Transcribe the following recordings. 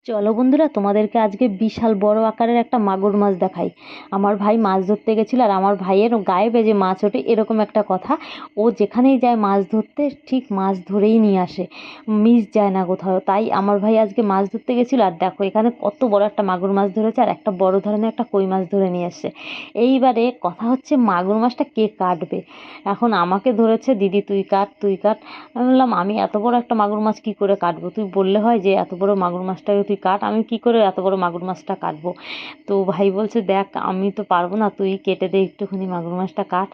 চলো বন্ধুরা, তোমাদেরকে আজকে বিশাল বড় আকারের একটা মাগুর মাছ দেখাই। আমার ভাই মাছ ধরতে গেছিল, আর আমার ভাইয়ের গায়ে বেজে মাছ ওঠে এরকম একটা কথা। ও যেখানেই যায় মাছ ধরতে ঠিক মাছ ধরেই নিয়ে আসে, মিস যায় না কোথাও। তাই আমার ভাই আজকে মাছ ধরতে গেছিলো, আর দেখো এখানে কত বড় একটা মাগুর মাছ ধরেছে, আর একটা বড় ধরনের একটা কই মাছ ধরে নিয়ে আসছে। এইবারে কথা হচ্ছে মাগুর মাছটা কে কাটবে। এখন আমাকে ধরেছে, দিদি তুই কাট তুই কাট। আমি বললাম আমি এত বড় একটা মাগুর মাছ কী করে কাটবো, তুই বললে হয় যে এত বড় মাগুর মাছটাকে তুই কাট, আমি কি করে এত বড় মাগুর মাছটা কাটবো। তো ভাই বলছে দেখ আমি তো পারবো না, তুই কেটে দে একটুখানি মাগুর মাছটা কাট।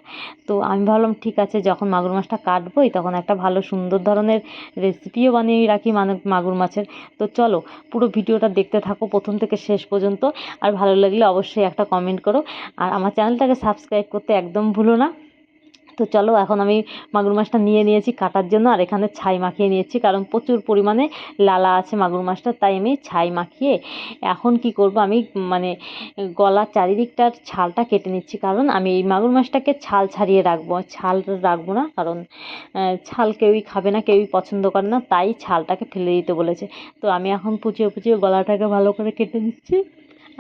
তো আমি ভাবলাম ঠিক আছে, যখন মাগুর মাছটা কাটবোই তখন একটা ভালো সুন্দর ধরনের রেসিপিও বানিয়ে রাখি মাগুর মাছের। তো চলো পুরো ভিডিওটা দেখতে থাকো প্রথম থেকে শেষ পর্যন্ত। আর ভালো লাগলে অবশ্যই একটা কমেন্ট করো, আর আমার চ্যানেলটাকে সাবস্ক্রাইব করতে একদম ভুলো না। তো চলো এখন আমি মাগুর মাছটা নিয়ে নিয়েছি কাটার জন্য, আর এখানে ছাই মাখিয়ে নিয়েছি, কারণ প্রচুর পরিমাণে লালা আছে মাগুর মাছটা, তাই আমি ছাই মাখিয়ে এখন কি করব, আমি মানে গলার চারিদিকটার ছালটা কেটে নিচ্ছি, কারণ আমি এই মাগুর মাছটাকে ছাল ছাড়িয়ে রাখবো, ছাল রাখবো না, কারণ ছাল কেউই খাবে না, কেউই পছন্দ করে না, তাই ছালটাকে ফেলে দিতে বলেছে। তো আমি এখন পুচিয়ে পুচিয়ে গলাটাকে ভালো করে কেটে নিচ্ছি।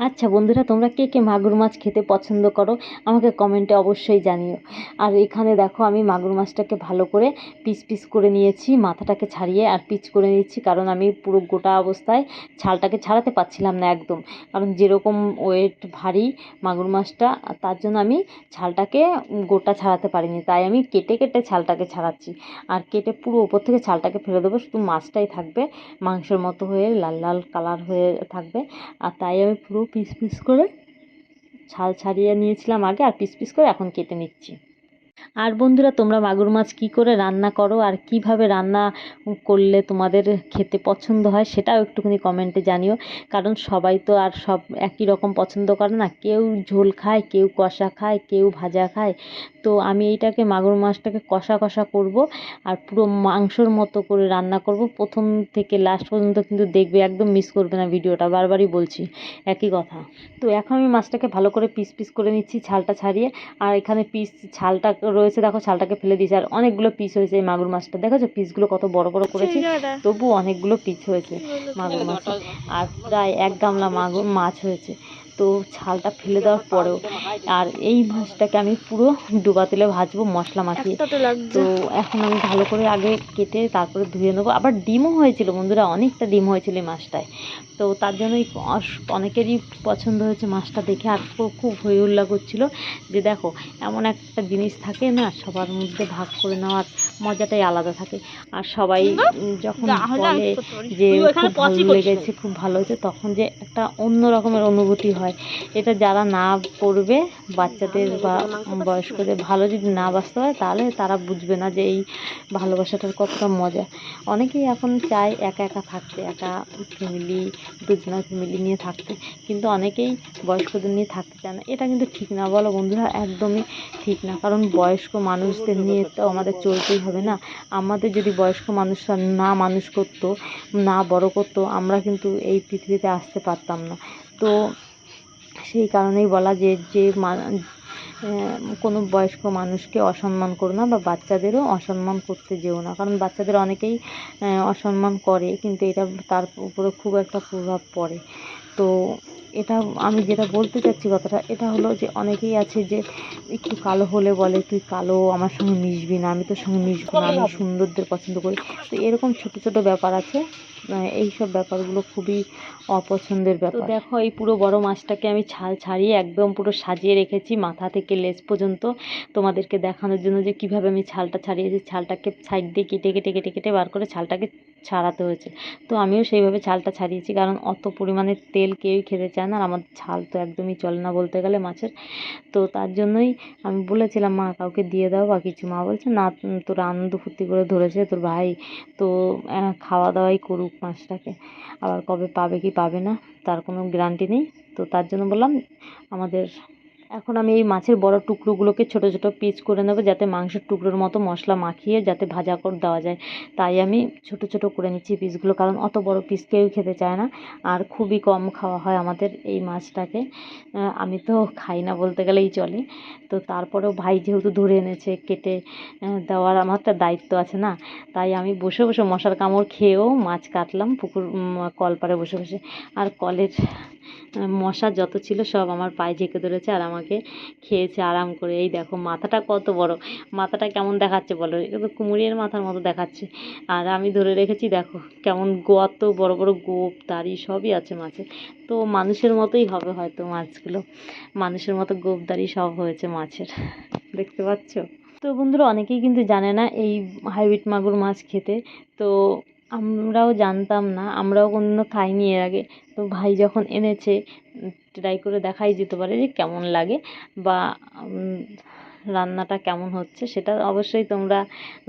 আচ্ছা বন্ধুরা, তোমরা কে কে মাগুর মাছ খেতে পছন্দ করো আমাকে কমেন্টে অবশ্যই জানিও। আর এখানে দেখো আমি মাগুর মাছটাকে ভালো করে পিস পিস করে নিয়েছি, মাথাটাকে ছাড়িয়ে আর পিস করে নিচ্ছি, কারণ আমি পুরো গোটা অবস্থায় ছালটাকে ছাড়াতে পারছিলাম না একদম, কারণ যেরকম ওয়েট ভারী মাগুর মাছটা, তার জন্য আমি ছালটাকে গোটা ছাড়াতে পারিনি, তাই আমি কেটে কেটে ছালটাকে ছাড়াচ্ছি। আর কেটে পুরো ওপর থেকে ছালটাকে ফেলে দেবো, শুধু মাছটাই থাকবে মাংসের মতো হয়ে লাল লাল কালার হয়ে থাকবে। আর তাই আমি পুরো পিস পিস করে ছাল ছাড়িয়ে নিয়েছিলাম আগে, আর পিস পিস করে এখন কেটে নিচ্ছি। আর বন্ধুরা, তোমরা মাগুর মাছ কী করে রান্না করো আর কিভাবে রান্না করলে তোমাদের খেতে পছন্দ হয় সেটাও একটুখানি কমেন্টে জানিও, কারণ সবাই তো আর সব একই রকম পছন্দ করে না, কেউ ঝোল খায়, কেউ কষা খায়, কেউ ভাজা খায়। তো আমি এইটাকে মাগুর মাছটাকে কষা কষা করব, আর পুরো মাংসর মতো করে রান্না করব প্রথম থেকে লাস্ট পর্যন্ত, কিন্তু দেখবে একদম মিস করবে না ভিডিওটা, বারবারই বলছি একই কথা। তো এখন আমি মাছটাকে ভালো করে পিস পিস করে নিচ্ছি ছালটা ছাড়িয়ে, আর এখানে পিস ছালটা রয়েছে দেখো, ছালটাকে ফেলে দিয়েছে, আর অনেকগুলো পিস হয়েছে এই মাগুর মাছটা, দেখেছো পিসগুলো কত বড় বড় করেছি, তবু অনেকগুলো পিস হয়েছে মাগুর মাছ, আর প্রায় 1 গামলা মাগুর মাছ হয়েছে। তো ছালটা ফেলে দেওয়ার পরেও, আর এই মাছটাকে আমি পুরো ডুবা তেলে ভাজবো মশলা মাখিয়ে। তো এখন আমি ভালো করে আগে কেটে তারপরে ধুয়ে নেবো, আবার ডিমও হয়েছিল বন্ধুরা, অনেকটা ডিম হয়েছিল এই মাছটায়। তো তার জন্যই অনেকেরই পছন্দ হয়েছে মাছটা দেখে, আর খুব হই হুল্লা করছিল যে দেখো এমন একটা জিনিস থাকে না, সবার মধ্যে ভাগ করে নেওয়ার মজাটাই আলাদা থাকে। আর সবাই যখন বলে যে খুব ভালো লেগেছে, খুব ভালো হয়েছে, তখন যে একটা অন্য রকমের অনুভূতি হয়, এটা যারা না করবে, বাচ্চাদের বা বয়স্কদের ভালো যদি না বাসতে হয় তাহলে তারা বুঝবে না যে এই ভালোবাসাটার কতটা মজা। অনেকেই এখন চায় একা একা থাকতে, একা ফ্যামিলি, দুজনের ফ্যামিলি নিয়ে থাকতে, কিন্তু অনেকেই বয়স্কদের নিয়ে থাকতে চায় না। এটা কিন্তু ঠিক না, বলো বন্ধুরা, একদমই ঠিক না, কারণ বয়স্ক মানুষদের নিয়ে তো আমাদের চলতেই হবে না। আমাদের যদি বয়স্ক মানুষরা না মানুষ করতো, না বড় করতো, আমরা কিন্তু এই পৃথিবীতে আসতে পারতাম না। তো সেই কারণেই বলা যে যে কোনো বয়স্ক মানুষকে অসম্মান করো না, বা বাচ্চাদেরও অসম্মান করতে যেও না, কারণ বাচ্চাদের অনেকেই অসম্মান করে, কিন্তু এটা তার উপরে খুব একটা প্রভাব পড়ে। তো এটা আমি যেটা বলতে চাচ্ছি কথাটা, এটা হলো যে অনেকেই আছে যে একটু কালো হলে বলে তুই কালো, আমার সঙ্গে মিশবি না, আমি তোর সঙ্গে মিশবো না, আমি সুন্দরদের পছন্দ করি। তো এরকম ছোট ছোট ব্যাপার আছে, এই সব ব্যাপারগুলো খুবই অপছন্দের ব্যাপার। তো দেখো এই পুরো বড় মাছটাকে আমি ছাল ছাড়িয়ে একদম পুরো সাজিয়ে রেখেছি মাথা থেকে লেজ পর্যন্ত, তোমাদেরকে দেখানোর জন্য যে কীভাবে আমি ছালটা ছাড়িয়েছি। ছালটাকে সাইড দিয়ে কেটে কেটে কেটে কেটে বার করে ছালটাকে ছাড়াতে হয়েছে। তো আমিও সেইভাবে ছালটা ছাড়িয়েছি, কারণ অত পরিমাণে তেল কেউই খেতে চায় না, আর আমার ছাল তো একদমই চলে না বলতে গেলে মাছের। তো তার জন্যই আমি বলেছিলাম মা কাউকে দিয়ে দাও বা কিছু, মা বলছে না তোর আনন্দ ফুর্তি করে ধরেছে তোর ভাই, তো খাওয়া দাওয়াই করুক মাছটাকে, আবার কবে পাবে কি পাবে না তার কোনো গ্যারান্টি নেই। তো তার জন্য বললাম আমাদের এখন আমি এই মাছের বড় টুকরোগুলোকে ছোট ছোট পিস করে নেব, যাতে মাংসের টুকরোর মতো মশলা মাখিয়ে যাতে ভাজা করে দেওয়া যায়। তাই আমি ছোট ছোট করে নিচ্ছি পিসগুলো, কারণ অত বড় পিস কেউ খেতে চায় না, আর খুবই কম খাওয়া হয় আমাদের এই মাছটাকে। আমি তো খাই না বলতে গেলেই চলে। তো তারপরেও ভাই যেহেতু ধরে এনেছে, কেটে দেওয়ার আমার একটা দায়িত্ব আছে না, তাই আমি বসে বসে মশার কামড় খেয়েও মাছ কাটলাম কলপাড়ে বসে বসে। আর কলের মশা যত ছিল সব আমার পায়ে ঝেঁকে ধরেছে আর আমাকে খেয়েছে আরাম করে। এই দেখো মাথাটা কত বড়, মাথাটা কেমন দেখাচ্ছে বলো, একটু কুমুরের মাথার মতো দেখাচ্ছে। আর আমি ধরে রেখেছি, দেখো কেমন কত বড় বড় গোপ দাড়ি সবই আছে মাছের। তো মানুষের মতোই হবে হয়তো মাছগুলো, মানুষের মতো গোপ দাড়ি সব হয়েছে মাছের, দেখতে পাচ্ছ। তো বন্ধুরা, অনেকেই কিন্তু জানে না এই হাইব্রিড মাগুর মাছ খেতে। তো আমরাও জানতাম না, আমরাও কোনোদিনও খাইনি এর আগে। তো ভাই যখন এনেছে, ট্রাই করে দেখাই যেতে পারে যে কেমন লাগে, বা রান্নাটা কেমন হচ্ছে সেটা অবশ্যই তোমরা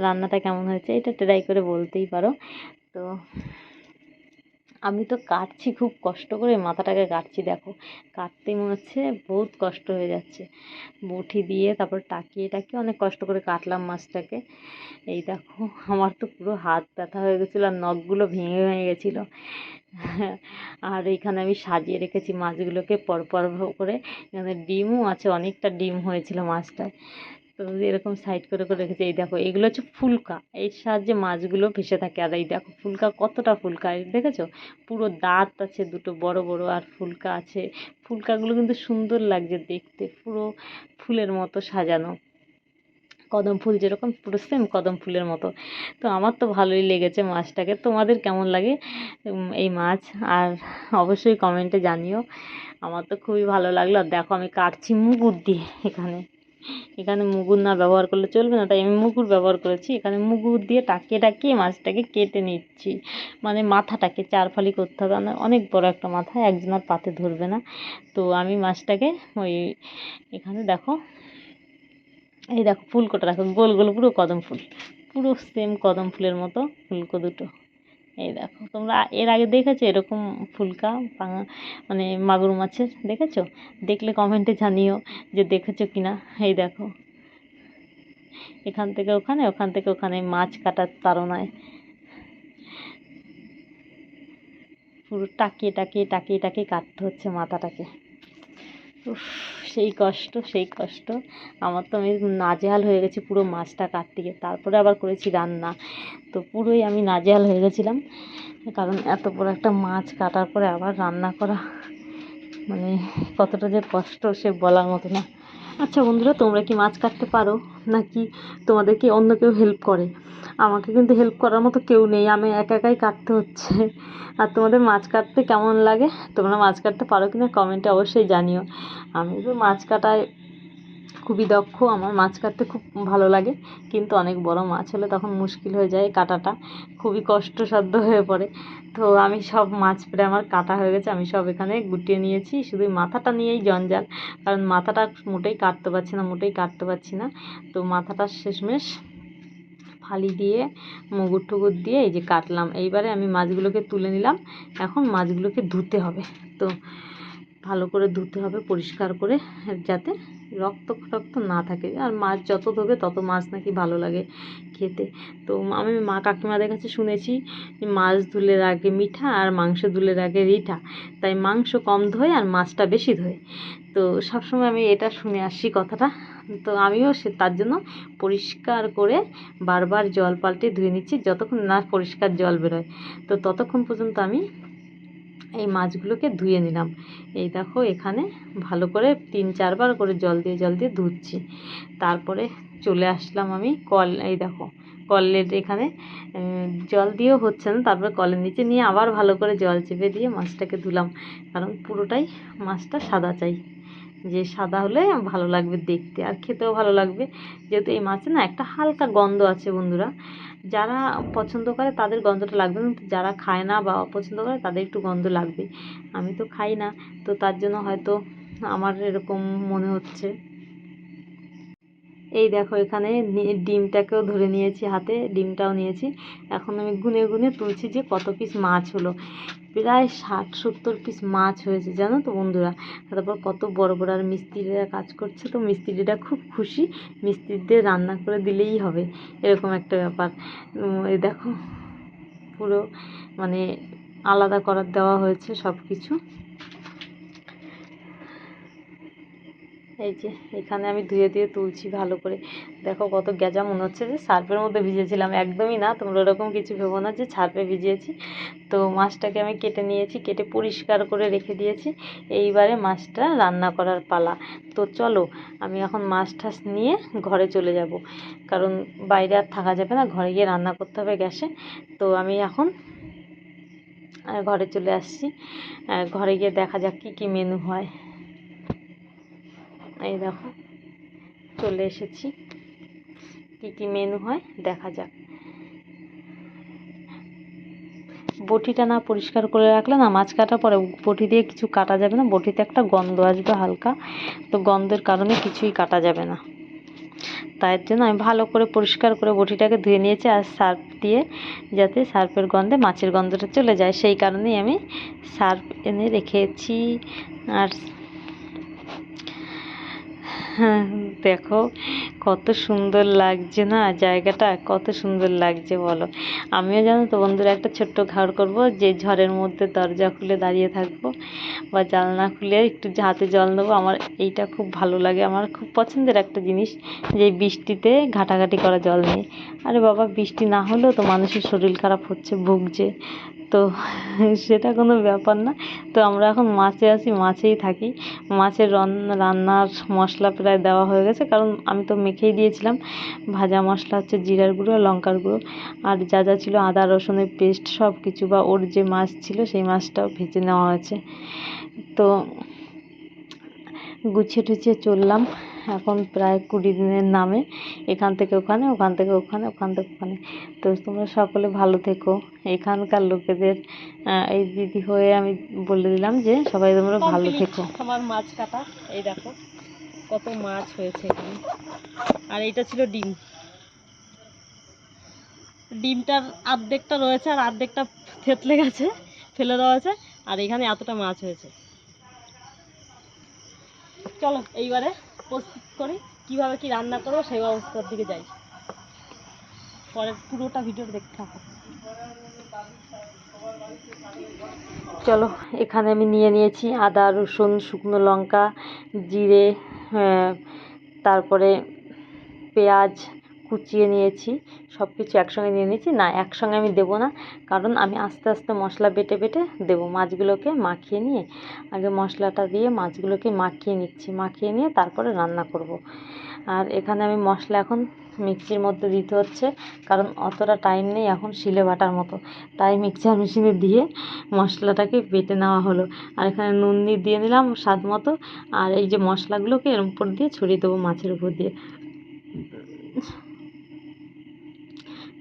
রান্নাটা কেমন হয়েছে এটা ট্রাই করে বলতেই পারো। তো আমি তো কাটছি খুব কষ্ট করে, মাথাটাকে কাটছি, দেখো কাটতেই মনে হচ্ছে বহুত কষ্ট হয়ে যাচ্ছে। বটি দিয়ে তারপর টাকিয়ে টাকিয়ে অনেক কষ্ট করে কাটলাম মাছটাকে। এই দেখো আমার তো পুরো হাত ব্যথা হয়ে গেছিলো আর নখগুলো ভেঙে ভেঙে গেছিলো। আর এইখানে আমি সাজিয়ে রেখেছি মাছগুলোকে পরপর করে, এখানে ডিমও আছে, অনেকটা ডিম হয়েছিল মাছটায়। তো এরকম সাইড করে করে রেখেছি। এই দেখো এগুলো হচ্ছে ফুলকা, এর সাহায্যে মাছগুলো ভেসে থাকে। আর এই দেখো ফুলকা, কতটা ফুলকা দেখেছো, পুরো দাঁত আছে দুটো বড় বড়, আর ফুলকা আছে। ফুলকাগুলো কিন্তু সুন্দর লাগছে দেখতে, পুরো ফুলের মতো সাজানো, কদম ফুল যেরকম পুরো সেম কদম ফুলের মতো। তো আমার তো ভালোই লেগেছে মাছটাকে, তোমাদের কেমন লাগে এই মাছ, আর অবশ্যই কমেন্টে জানিও। আমার তো খুবই ভালো লাগলো। আর দেখো আমি কাটছি মুগুর দিয়ে, এখানে এখানে মুগুর না ব্যবহার করলে চলবে না, তাই আমি মুগুর ব্যবহার করেছি। এখানে মুগুর দিয়ে টাকিয়ে টাকিয়ে মাছটাকে কেটে নিচ্ছি, মানে মাথাটাকে চারফালি করতে হবে, অনেক বড় একটা মাথা, একজনের পাতে ধরবে না। তো আমি মাছটাকে ওই এখানে দেখো, এই দেখো ফুলকোটা দেখো গোল গোল, পুরো কদম ফুল, পুরো সেম কদম ফুলের মতো ফুলকো দুটো। এই দেখো তোমরা এর আগে দেখেছো এরকম ফুলকা মানে মাগুর মাছের, দেখেছো? দেখলে কমেন্টে জানিও যে দেখেছো কিনা। এই দেখো এখান থেকে ওখানে, ওখান থেকে ওখানে, মাছ কাটার তাড়নায় পুরো টাকিয়ে টাকিয়ে টাকিয়ে টাকিয়ে কাটতে হচ্ছে মাথাটাকে। উফ, সেই কষ্ট সেই কষ্ট, আমার তো আমি নাজেহাল হয়ে গেছি পুরো মাছটা কাটতে গিয়ে। তারপরে আবার করেছি রান্না, তো পুরোই আমি নাজেহাল হয়ে গেছিলাম, কারণ এত বড় একটা মাছ কাটার পরে আবার রান্না করা, মানে কতটা যে কষ্ট সে বলার মতো না। আচ্ছা বন্ধুরা, তোমরা কি মাছ কাটতে পারো, নাকি তোমাদেরকে অন্য কেউ হেল্প করে? আমাকে কিন্তু হেল্প করার মতো কেউ নেই, আমি একা একাই কাটতে হচ্ছে। আর তোমাদের মাছ কাটতে কেমন লাগে, তোমরা মাছ কাটতে পারো কিনা কমেন্টে অবশ্যই জানিও। আমি তো মাছ কাটায় খুবই দক্ষ, আমার মাছ কাটতে খুব ভালো লাগে, কিন্তু অনেক বড় মাছ হলে তখন মুশকিল হয়ে যায়, কাটাটা খুবই কষ্টসাধ্য হয়ে পড়ে। তো আমি সব মাছ প্রায় আমার কাটা হয়ে গেছে, আমি সব এখানে গুটিয়ে নিয়েছি, শুধু মাথাটা নিয়েই জঞ্জাল, কারণ মাথাটা মোটেই কাটতে পারছি না, মোটেই কাটতে পারছি না। তো মাথাটা শেষমেশ ফালি দিয়ে মুগুর টুগুর দিয়ে এই যে কাটলাম। এইবারে আমি মাছগুলোকে তুলে নিলাম, এখন মাছগুলোকে ধুতে হবে। তো ভালো করে ধুতে হবে পরিষ্কার করে, যাতে রক্ত টক্ত না থাকে। আর মাছ যত ধোবে তত মাছ নাকি ভালো লাগে খেতে। তো আমি মা কাকিমাদের কাছে শুনেছি মাছ ধুলে আগে মিঠা আর মাংস ধুলে আগে রিঠা, তাই মাংস কম ধোয় আর মাছটা বেশি ধোয়। তো সবসময় আমি এটা শুনে আসছি কথাটা। তো আমিও তার জন্য পরিষ্কার করে বারবার জল পাল্টে ধুয়ে নিচ্ছি, যতক্ষণ না পরিষ্কার জল বেরোয়। তো ততক্ষণ পর্যন্ত আমি এই মাছগুলোকে ধুয়ে নিলাম। এই দেখো এখানে ভালো করে 3-4 বার করে জল দিয়ে ধুচ্ছি। তারপরে চলে আসলাম আমি এই দেখো কলের এখানে জল দিয়েও হচ্ছে না, তারপরে কলের নিচে নিয়ে আবার ভালো করে জল চেপে দিয়ে মাছটাকে ধুলাম, কারণ পুরোটাই মাছটা সাদা চাই, যে সাদা হলে ভালো লাগবে দেখতে আর খেতেও ভালো লাগবে। যেহেতু এই মাছে না একটা হালকা গন্ধ আছে বন্ধুরা, যারা পছন্দ করে তাদের গন্ধটা লাগবে, কিন্তু যারা খায় না বা অপছন্দ করে তাদের একটু গন্ধ লাগবে। আমি তো খাই না, তো তার জন্য হয়তো আমার এরকম মনে হচ্ছে। এই দেখো এখানে ডিমটাকেও ধরে নিয়েছি হাতে, ডিমটাও নিয়েছি। এখন আমি গুনে গুনে তুলছি যে কত পিস মাছ হলো। প্রায় 60-70 পিস মাছ হয়েছে জানো তো বন্ধুরা। তারপর কত বড় বড়, আর মিস্ত্রিরা কাজ করছে, তো মিস্ত্রিরা খুব খুশি, মিস্ত্রিদের রান্না করে দিলেই হবে, এরকম একটা ব্যাপার। এই দেখো পুরো মানে আলাদা করার দেওয়া হয়েছে সব কিছু। এই যে এখানে আমি ধুয়ে ধুয়ে তুলছি ভালো করে। দেখো কত গেজা, মনে হচ্ছে যে সার্ফের মধ্যে ভিজেছিলাম, একদমই না, তোমরা ওরকম কিছু ভেবো না যে সার্ফে ভিজিয়েছি। তো মাছটাকে আমি কেটে নিয়েছি, কেটে পরিষ্কার করে রেখে দিয়েছি। এইবারে মাছটা রান্না করার পালা। তো চলো আমি এখন মাছ টাছ নিয়ে ঘরে চলে যাব, কারণ বাইরে আর থাকা যাবে না, ঘরে গিয়ে রান্না করতে হবে গ্যাসে। তো আমি এখন ঘরে চলে আসছি, ঘরে গিয়ে দেখা যাক কী কী মেনু হয়। এই দেখো চলে এসেছি, কী কী মেনু হয় দেখা যাক। বটিটা না পরিষ্কার করে রাখলে না, মাছ কাটার পরে বটি দিয়ে কিছু কাটা যাবে না, বটিতে একটা গন্ধ আসবে হালকা, তো গন্ধের কারণে কিছুই কাটা যাবে না। তাই জন্য আমি ভালো করে পরিষ্কার করে বটিটাকে ধুয়ে নিয়েছি, আর সার্ফ দিয়ে, যাতে সার্ফের গন্ধে মাছের গন্ধটা চলে যায়, সেই কারণেই আমি সার্ফ এনে রেখেছি। আর হ্যাঁ, দেখো কত সুন্দর লাগছে না, জায়গাটা কত সুন্দর লাগছে বলো। আমিও জানো তো বন্ধুরা একটা ছোট্ট ঘর করব, যে ঝড়ের মধ্যে দরজা খুলে দাঁড়িয়ে থাকবো বা জানলা খুলে একটু হাতে জল নেবো। আমার এইটা খুব ভালো লাগে, আমার খুব পছন্দের একটা জিনিস, যে বৃষ্টিতে ঘাটাঘাটি করা জল নিয়ে। আরে বাবা, বৃষ্টি না হলেও তো মানুষের শরীর খারাপ হচ্ছে, ভুগছে, তো সেটা কোনো ব্যাপার না। তো আমরা এখন মাছে আছি, মাছেই থাকি। মাছের রান্নার মশলা প্রায় দেওয়া হয়ে গেছে, কারণ আমি তো মেখেই দিয়েছিলাম। ভাজা মশলা হচ্ছে জিরার গুঁড়ো, লঙ্কার গুঁড়ো, আর যা যা ছিল আদা রসুনের পেস্ট সব কিছু, বা ওর যে মাছ ছিল সেই মাছটাও ভেজে নেওয়া হয়েছে। তো গুছিয়ে টুছিয়ে চললাম, এখন প্রায় 20 দিনের নামে, এখান থেকে ওখানে, ওখান থেকে ওখানে, ওখান থেকে ওখানে। তো তোমরা সকলে ভালো থেকো। এখানকার লোকেদের এই দিদি হয়ে আমি বলে দিলাম যে সবাই তোমরা ভালো থেকো। আমার মাছ কাটা, এই দেখো কত মাছ হয়েছে এখানে। আর এইটা ছিল ডিম, ডিমটার অর্ধেকটা রয়েছে আর অর্ধেকটা থেতলে গেছে, ফেলে দেওয়া হয়েছে। আর এখানে এতটা মাছ হয়েছে। চলো এইবারে প্রস্তুত করি, কিভাবে কি রান্না করবো সেই অবস্থার দিকে যাই। পরের পুরোটা ভিডিও দেখতে থাকো। চলো এখানে আমি নিয়ে নিয়েছি আদা রসুন শুকনো লঙ্কা জিরে, তারপরে পেঁয়াজ কুচিয়ে নিয়েছি, সব কিছু একসঙ্গে নিয়ে নিয়েছি। না, একসঙ্গে আমি দেবো না, কারণ আমি আস্তে আস্তে মশলা বেটে বেটে দেবো। মাছগুলোকে মাখিয়ে নিয়ে আগে মশলাটা দিয়ে মাছগুলোকে মাখিয়ে নিচ্ছি, মাখিয়ে নিয়ে তারপরে রান্না করব। আর এখানে আমি মশলা এখন মিক্সির মধ্যে দিতে হচ্ছে, কারণ অতটা টাইম নেই এখন শিলে বাটার মতো, তাই মিক্সচার মেশিনে দিয়ে মশলাটাকে বেটে নেওয়া হলো। আর এখানে নুন দিয়ে নিলাম স্বাদ মতো, আর এই যে মশলাগুলোকে এর উপর দিয়ে ছড়িয়ে দেবো, মাছের উপর দিয়ে,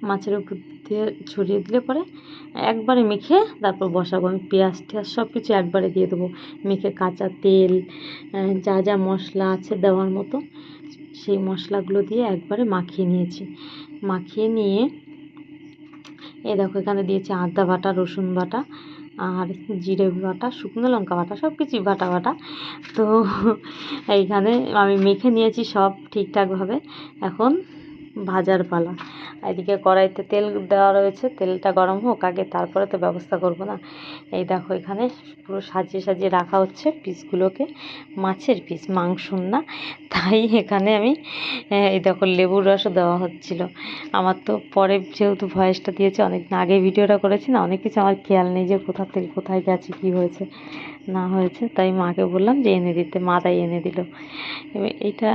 মাছের উপর দিয়ে ছড়িয়ে দিলে পরে একবারে মেখে তারপর বসাবো। আমি পেঁয়াজ টেয়াজ সব কিছু একবারে দিয়ে দেবো, মেখে কাঁচা তেল যা যা মশলা আছে দেওয়ার মতো সেই মশলাগুলো দিয়ে একবারে মাখিয়ে নিয়েছি। মাখিয়ে নিয়ে এই দেখো এখানে দিয়েছি আদা বাটা, রসুন বাটা, আর জিরে বাটা, শুকনো লঙ্কা বাটা, সব কিছুই বাটা বাটা। তো এইখানে আমি মেখে নিয়েছি সব ঠিকঠাকভাবে। এখন ভাজার পালা। এদিকে কড়াইতে তেল দেওয়া রয়েছে, তেলটা গরম হোক আগে, তারপরে তো ব্যবস্থা করব না। এই দেখো এখানে পুরো সাজিয়ে সাজিয়ে রাখা হচ্ছে পিসগুলোকে, মাছের পিস, মাংসর না। তাই এখানে আমি এই দেখো লেবুর রসও দেওয়া হচ্ছিল। আমার তো পরে যেহেতু ভয়েসটা দিয়েছে, অনেক দিন আগে ভিডিওটা করেছি না, অনেক কিছু আমার খেয়াল নেই যে কোথা থেকে কোথায় গেছে, কী হয়েছে না হয়েছে। তাই মাকে বললাম যে এনে দিতে, মা তাই এনে দিল। এবার এইটা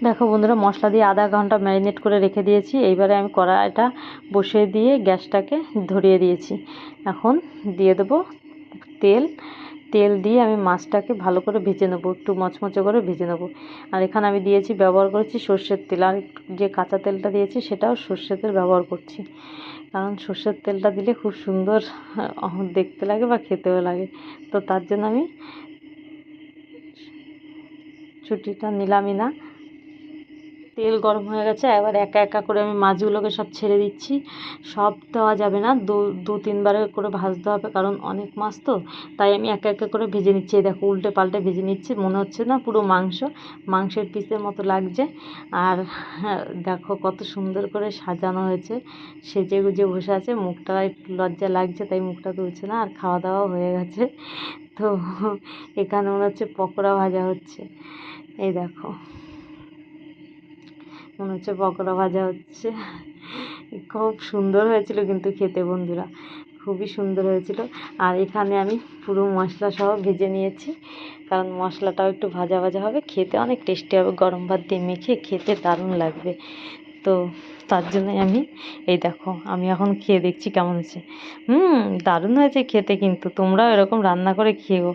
দেখো বন্ধুরা, মশলা দিয়ে আধা ঘন্টা ম্যারিনেট করে রেখে দিয়েছি। এইবারে আমি কড়াইটা বসিয়ে দিয়ে গ্যাসটাকে ধরিয়ে দিয়েছি। এখন দিয়ে দেবো তেল, তেল দিয়ে আমি মাছটাকে ভালো করে ভেজে নেবো, একটু মচমচে করে ভেজে নেবো। আর এখানে আমি দিয়েছি, ব্যবহার করেছি সর্ষের তেল, আর যে কাঁচা তেলটা দিয়েছি সেটাও সর্ষের তেল ব্যবহার করছি, কারণ সর্ষের তেলটা দিলে খুব সুন্দর দেখতে লাগে বা খেতেও লাগে। তো তার জন্য আমি ছুটিটা নিলামই না। তেল গরম হয়ে গেছে, এবার একা একা করে আমি মাছগুলোকে সব ছেড়ে দিচ্ছি। সব দেওয়া যাবে না, দু তিনবার করে ভাজতে হবে, কারণ অনেক মাছ তো, তাই আমি একা একা করে ভেজে নিচ্ছি। এই দেখো উল্টে পাল্টে ভেজে নিচ্ছি, মনে হচ্ছে না পুরো মাংসের পিসের মতো লাগছে। আর দেখো কত সুন্দর করে সাজানো হয়েছে, সেজে গুজে বসে আছে। মুখটা একটু লজ্জা লাগছে, তাই মুখটা তুলছে না। আর খাওয়া দাওয়া হয়ে গেছে। তো এখানে মনে হচ্ছে পকোড়া ভাজা হচ্ছে। এই দেখো মনে হচ্ছে পকোড়া ভাজা হচ্ছে। খুব সুন্দর হয়েছিল কিন্তু খেতে বন্ধুরা, খুবই সুন্দর হয়েছিল। আর এখানে আমি পুরো মশলা সহ ভেজে নিয়েছি, কারণ মশলাটাও একটু ভাজা ভাজা হবে, খেতে অনেক টেস্টি হবে। গরম ভাত দিয়ে মেখে খেতে দারুণ লাগবে। তো তার জন্যই আমি, এই দেখো আমি এখন খেয়ে দেখছি কেমন হয়েছে। দারুণ হয়েছে খেতে, কিন্তু তোমরাও এরকম রান্না করে খেও।